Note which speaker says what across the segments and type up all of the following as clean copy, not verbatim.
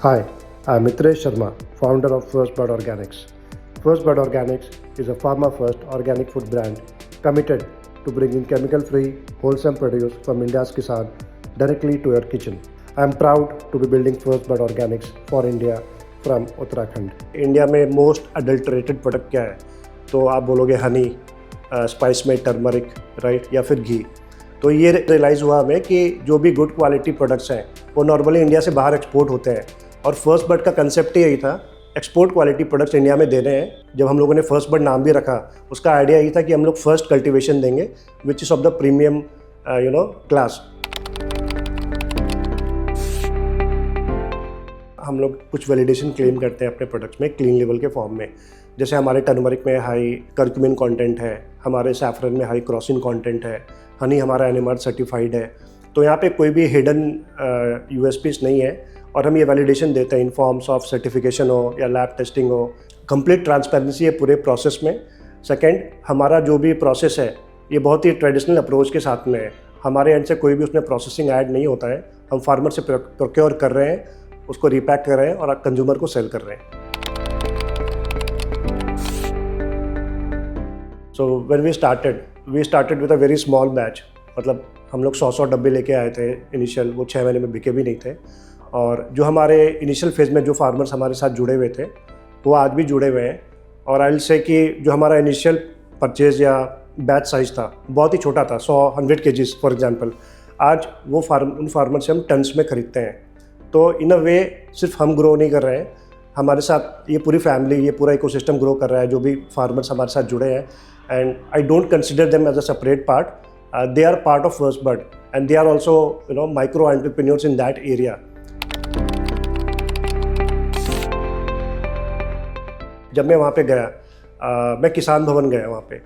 Speaker 1: Hi, I'm Mitresh Sharma, founder of First Bud Organics. First Bud Organics is a pharma-first organic food brand committed to bringing chemical-free, wholesome produce from India's kisan directly to your kitchen. I'm proud to be building First Bud Organics for India from Uttarakhand. India में most adulterated product क्या है? तो आप बोलोगे Honey, spice में turmeric, right, या फिर घी। तो ये रियलाइज़ हुआ हमें कि जो भी गुड क्वालिटी प्रोडक्ट्स हैं वो नॉर्मली इंडिया से बाहर एक्सपोर्ट होते हैं, और फर्स्ट बड का कंसेप्ट ही यही था, एक्सपोर्ट क्वालिटी प्रोडक्ट्स इंडिया में देने हैं। जब हम लोगों ने फर्स्ट बड नाम भी रखा, उसका आइडिया यही था कि हम लोग फर्स्ट कल्टीवेशन देंगे which is of the premium class. हम लोग कुछ वैलिडेशन क्लेम करते हैं अपने प्रोडक्ट्स में क्लीन लेवल के फॉर्म में, जैसे हमारे टर्मरिक में हाई कर्क्यूमिन कंटेंट है, हमारे सैफरन में हाई क्रोसिन कंटेंट है, हनी हमारा एनएमआर सर्टिफाइड है। तो यहाँ पे कोई भी हिडन यूएसपीज नहीं है, और हम ये वैलिडेशन देते हैं इन फॉर्म्स ऑफ सर्टिफिकेशन हो या लैब टेस्टिंग हो। कंप्लीट ट्रांसपेरेंसी है पूरे प्रोसेस में। सेकेंड, हमारा जो भी प्रोसेस है ये बहुत ही ट्रेडिशनल अप्रोच के साथ में है। हमारे एंड से कोई भी उसमें प्रोसेसिंग ऐड नहीं होता है। हम फार्मर से प्रोक्योर कर रहे हैं, उसको रिपैक कर रहे हैं और कंज्यूमर को सेल कर रहे हैं। So when we started with a very small batch. मतलब हम लोग 100 डब्बे लेके आए थे इनिशियल, वो 6 महीने में बिके भी नहीं थे। और जो हमारे इनिशियल फेज़ में जो फार्मर्स हमारे साथ जुड़े हुए थे वो आज भी जुड़े हुए हैं। और आई विल से कि जो हमारा इनिशियल परचेज़ या बैच साइज़ था बहुत ही छोटा था, 100 केजीज फॉर एग्जांपल। आज वो उन फार्मर से हम टन्स में ख़रीदते हैं। तो इन अ वे सिर्फ हम ग्रो नहीं कर रहे हैं, हमारे साथ ये पूरी फैमिली, ये पूरा इकोसिस्टम ग्रो कर रहा है, जो भी फार्मर्स हमारे साथ जुड़े हैं। And I don't consider them as a separate part, they are part of First Bud and they are also micro entrepreneurs in that area. जब मैं वहाँ पे गया, मैं किसान भवन गया वहाँ पे,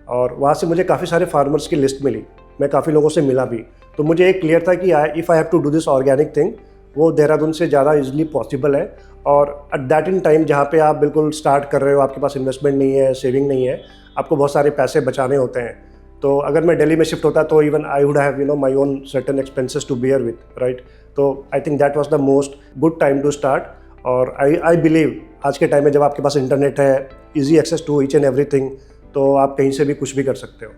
Speaker 1: और वहाँ से मुझे काफ़ी सारे फार्मर्स की लिस्ट मिली। मैं काफ़ी लोगों से मिला भी, तो मुझे एक क्लियर था कि if I have to do this organic thing, वो देहरादून से ज़्यादा इजीली पॉसिबल है। और एट दैट इन टाइम जहाँ पे आप बिल्कुल स्टार्ट कर रहे हो, आपके पास इन्वेस्टमेंट नहीं है, सेविंग नहीं है, आपको बहुत सारे पैसे बचाने होते हैं। तो अगर मैं दिल्ली में शिफ्ट होता तो even I would have my own certain expenses to bear with, right. तो I think that was the most good time to start. और आई बिलीव आज के टाइम में जब आपके पास इंटरनेट है, easy access to each and everything, तो आप कहीं से भी कुछ भी कर सकते हो।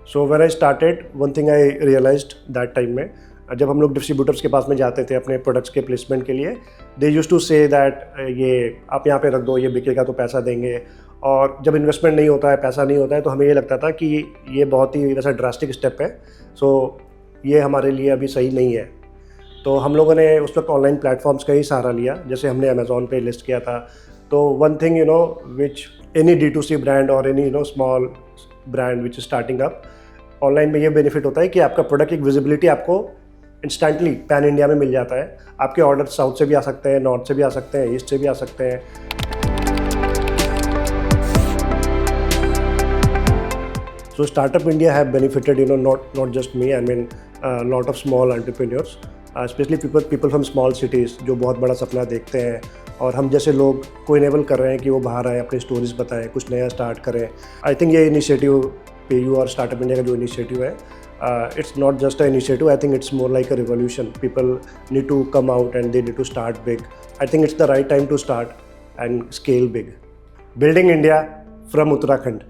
Speaker 1: So when I started, one thing I realised that time में, जब हम लोग डिस्ट्रीब्यूटर्स के पास में जाते थे अपने प्रोडक्ट्स के प्लेसमेंट के लिए, they used to say that ये आप यहाँ पे रख दो, ये बिकेगा तो पैसा देंगे। और जब इन्वेस्टमेंट नहीं होता है, पैसा नहीं होता है, तो हमें ये लगता था कि ये बहुत ही वैसा ड्रास्टिक स्टेप है, सो ये हमारे लिए अभी सही नहीं है। तो हम लोगों ने उस वक्त ऑनलाइन प्लेटफॉर्म्स का ही सहारा लिया, जैसे हमने अमेज़ॉन पे लिस्ट किया था। तो one thing which any D2C brand और any small brand which is starting up, online में ये बेनिफिट होता है कि आपका प्रोडक्ट एक विजिबिलिटी आपको इंस्टेंटली पैन इंडिया में मिल जाता है। आपके ऑर्डर साउथ से भी आ सकते हैं, नॉर्थ से भी आ सकते हैं, ईस्ट से भी आ सकते हैं। So startup India have benefited not just me, I mean lot of small entrepreneurs, specially people from small cities जो बहुत बड़ा सपना देखते हैं, और हम जैसे लोग को इनेबल कर रहे हैं कि वो बाहर आए, अपनी स्टोरीज बताएं, कुछ नया स्टार्ट करें। आई थिंक ये इनिशिएटिव PayU और स्टार्टअप इंडिया का जो इनिशिएटिव है, it's not just an initiative. I think it's more like a revolution. People need to come out and they need to start big. I think it's the right time to start and scale big. Building India from Uttarakhand.